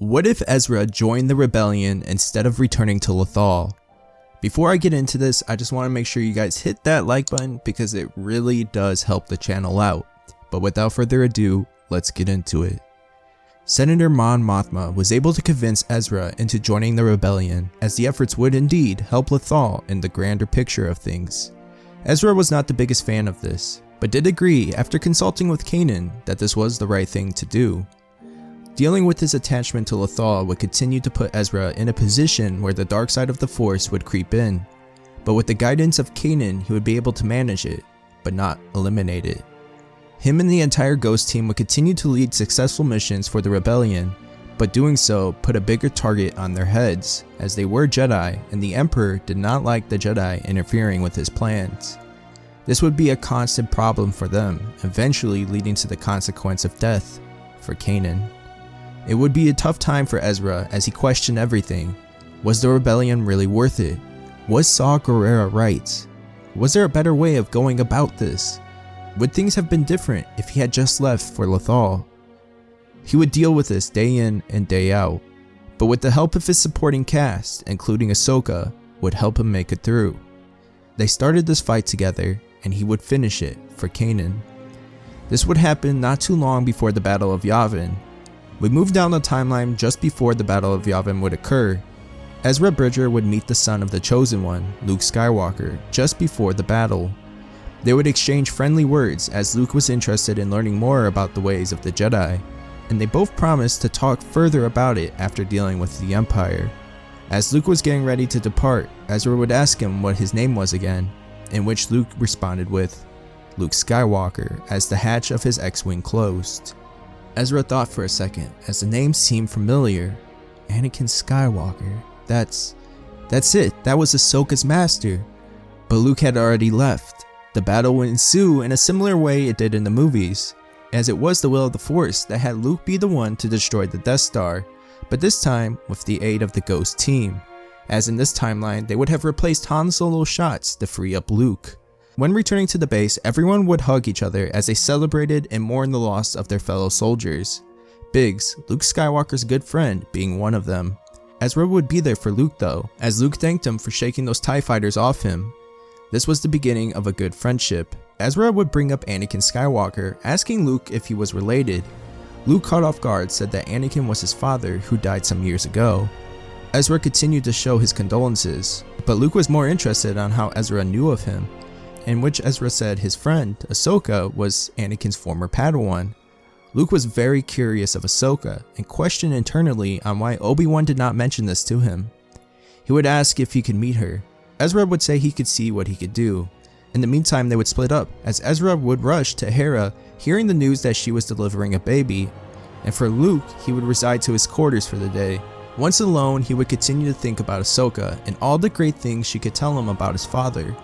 What if Ezra joined the rebellion instead of returning to Lothal? Before I get into this, I just want to make sure you guys hit that like button because it really does help the channel out. But without further ado, let's get into it. Senator Mon Mothma was able to convince Ezra into joining the rebellion, as the efforts would indeed help Lothal in the grander picture of things. Ezra was not the biggest fan of this, but did agree after consulting with Kanan that this was the right thing to do. Dealing with his attachment to Lothal would continue to put Ezra in a position where the dark side of the Force would creep in, but with the guidance of Kanan he would be able to manage it, but not eliminate it. Him and the entire Ghost team would continue to lead successful missions for the rebellion, but doing so put a bigger target on their heads, as they were Jedi and the Emperor did not like the Jedi interfering with his plans. This would be a constant problem for them, eventually leading to the consequence of death for Kanan. It would be a tough time for Ezra as he questioned everything. Was the rebellion really worth it? Was Saw Gerrera right? Was there a better way of going about this? Would things have been different if he had just left for Lothal? He would deal with this day in and day out, but with the help of his supporting cast, including Ahsoka, would help him make it through. They started this fight together, and he would finish it for Kanan. This would happen not too long before the Battle of Yavin. We moved down the timeline just before the Battle of Yavin would occur. Ezra Bridger would meet the son of the Chosen One, Luke Skywalker, just before the battle. They would exchange friendly words as Luke was interested in learning more about the ways of the Jedi, and they both promised to talk further about it after dealing with the Empire. As Luke was getting ready to depart, Ezra would ask him what his name was again, in which Luke responded with Luke Skywalker as the hatch of his X-Wing closed. Ezra thought for a second as the name seemed familiar. Anakin Skywalker. That's it, that was Ahsoka's master. But Luke had already left. The battle would ensue in a similar way it did in the movies, as it was the will of the Force that had Luke be the one to destroy the Death Star, but this time with the aid of the Ghost team, as in this timeline they would have replaced Han Solo's shots to free up Luke. When returning to the base, everyone would hug each other as they celebrated and mourned the loss of their fellow soldiers. Biggs, Luke Skywalker's good friend, being one of them. Ezra would be there for Luke though, as Luke thanked him for shaking those TIE fighters off him. This was the beginning of a good friendship. Ezra would bring up Anakin Skywalker, asking Luke if he was related. Luke, caught off guard, said that Anakin was his father who died some years ago. Ezra continued to show his condolences, but Luke was more interested on how Ezra knew of him, in which Ezra said his friend, Ahsoka, was Anakin's former Padawan. Luke was very curious of Ahsoka and questioned internally on why Obi-Wan did not mention this to him. He would ask if he could meet her. Ezra would say he could see what he could do. In the meantime, they would split up, as Ezra would rush to Hera, hearing the news that she was delivering a baby, and for Luke, he would reside to his quarters for the day. Once alone, he would continue to think about Ahsoka and all the great things she could tell him about his father.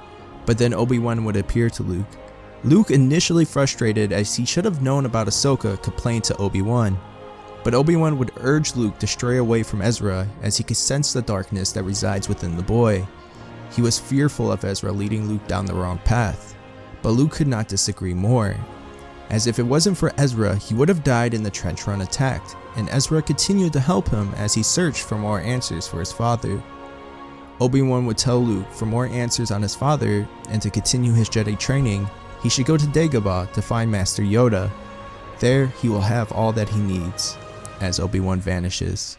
But then Obi-Wan would appear to Luke. Luke, initially frustrated as he should have known about Ahsoka, complained to Obi-Wan. But Obi-Wan would urge Luke to stray away from Ezra as he could sense the darkness that resides within the boy. He was fearful of Ezra leading Luke down the wrong path, but Luke could not disagree more, as if it wasn't for Ezra he would have died in the trench run attack, and Ezra continued to help him as he searched for more answers for his father. Obi-Wan would tell Luke for more answers on his father and to continue his Jedi training, he should go to Dagobah to find Master Yoda. There he will have all that he needs, as Obi-Wan vanishes.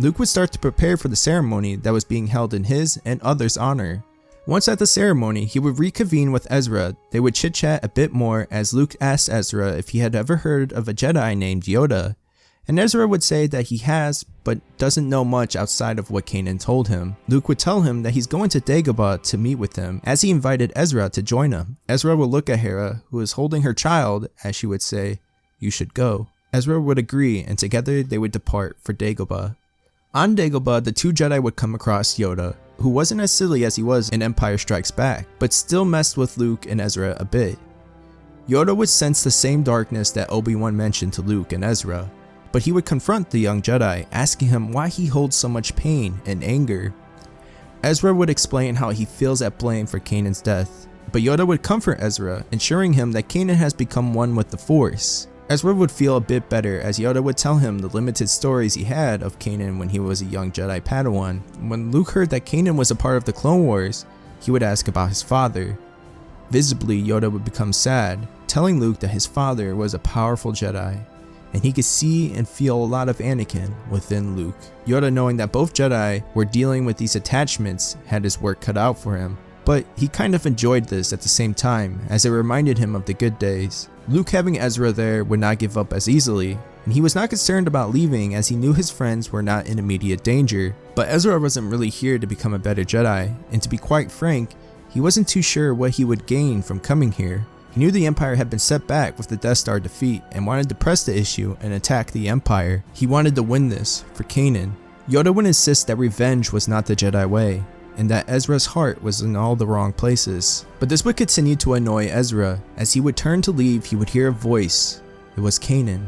Luke would start to prepare for the ceremony that was being held in his and others' honor. Once at the ceremony, he would reconvene with Ezra. They would chit-chat a bit more as Luke asked Ezra if he had ever heard of a Jedi named Yoda, and Ezra would say that he has, but doesn't know much outside of what Kanan told him. Luke would tell him that he's going to Dagobah to meet with him, as he invited Ezra to join him. Ezra would look at Hera, who was holding her child, as she would say, "You should go." Ezra would agree, and together they would depart for Dagobah. On Dagobah, the two Jedi would come across Yoda, who wasn't as silly as he was in Empire Strikes Back, but still messed with Luke and Ezra a bit. Yoda would sense the same darkness that Obi-Wan mentioned to Luke and Ezra, but he would confront the young Jedi, asking him why he holds so much pain and anger. Ezra would explain how he feels at blame for Kanan's death, but Yoda would comfort Ezra, ensuring him that Kanan has become one with the Force. Ezra would feel a bit better as Yoda would tell him the limited stories he had of Kanan when he was a young Jedi Padawan. When Luke heard that Kanan was a part of the Clone Wars, he would ask about his father. Visibly, Yoda would become sad, telling Luke that his father was a powerful Jedi, and he could see and feel a lot of Anakin within Luke. Yoda, knowing that both Jedi were dealing with these attachments, had his work cut out for him. But he kind of enjoyed this at the same time, as it reminded him of the good days. Luke having Ezra there would not give up as easily, and he was not concerned about leaving as he knew his friends were not in immediate danger. But Ezra wasn't really here to become a better Jedi, and to be quite frank, he wasn't too sure what he would gain from coming here. He knew the Empire had been set back with the Death Star defeat and wanted to press the issue and attack the Empire. He wanted to win this for Kanan. Yoda would insist that revenge was not the Jedi way, and that Ezra's heart was in all the wrong places. But this would continue to annoy Ezra. As he would turn to leave, he would hear a voice. It was Kanan.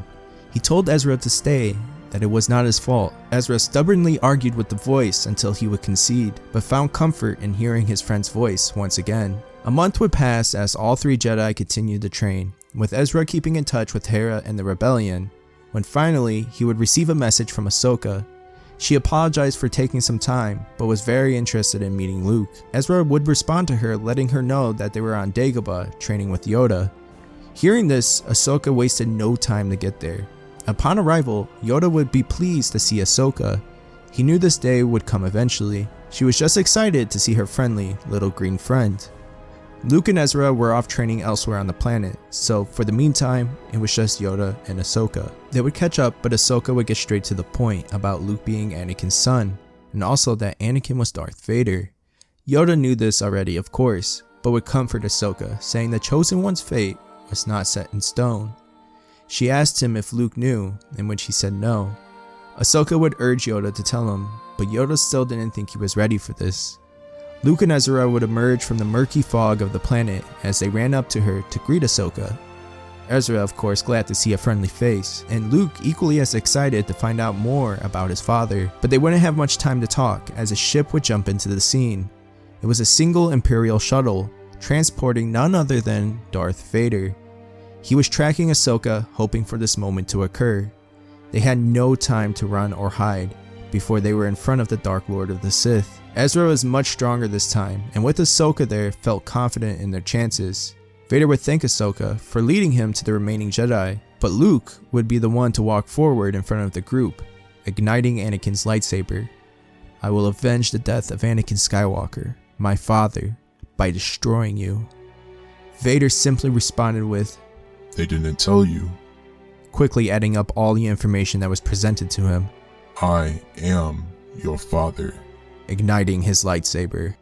He told Ezra to stay, that it was not his fault. Ezra stubbornly argued with the voice until he would concede, but found comfort in hearing his friend's voice once again. A month would pass as all three Jedi continued to train, with Ezra keeping in touch with Hera and the Rebellion, when finally he would receive a message from Ahsoka. She apologized for taking some time, but was very interested in meeting Luke. Ezra would respond to her, letting her know that they were on Dagobah, training with Yoda. Hearing this, Ahsoka wasted no time to get there. Upon arrival, Yoda would be pleased to see Ahsoka. He knew this day would come eventually. She was just excited to see her friendly little green friend. Luke and Ezra were off training elsewhere on the planet, so for the meantime, it was just Yoda and Ahsoka. They would catch up, but Ahsoka would get straight to the point about Luke being Anakin's son, and also that Anakin was Darth Vader. Yoda knew this already, of course, but would comfort Ahsoka, saying the Chosen One's fate was not set in stone. She asked him if Luke knew, and when he said no, Ahsoka would urge Yoda to tell him, but Yoda still didn't think he was ready for this. Luke and Ezra would emerge from the murky fog of the planet as they ran up to her to greet Ahsoka. Ezra, of course, glad to see a friendly face, and Luke equally as excited to find out more about his father. But they wouldn't have much time to talk as a ship would jump into the scene. It was a single Imperial shuttle, transporting none other than Darth Vader. He was tracking Ahsoka, hoping for this moment to occur. They had no time to run or hide before they were in front of the Dark Lord of the Sith. Ezra was much stronger this time, and with Ahsoka there, felt confident in their chances. Vader would thank Ahsoka for leading him to the remaining Jedi, but Luke would be the one to walk forward in front of the group, igniting Anakin's lightsaber. "I will avenge the death of Anakin Skywalker, my father, by destroying you." Vader simply responded with, "They didn't tell you." Quickly adding up all the information that was presented to him. "I am your father." Igniting his lightsaber.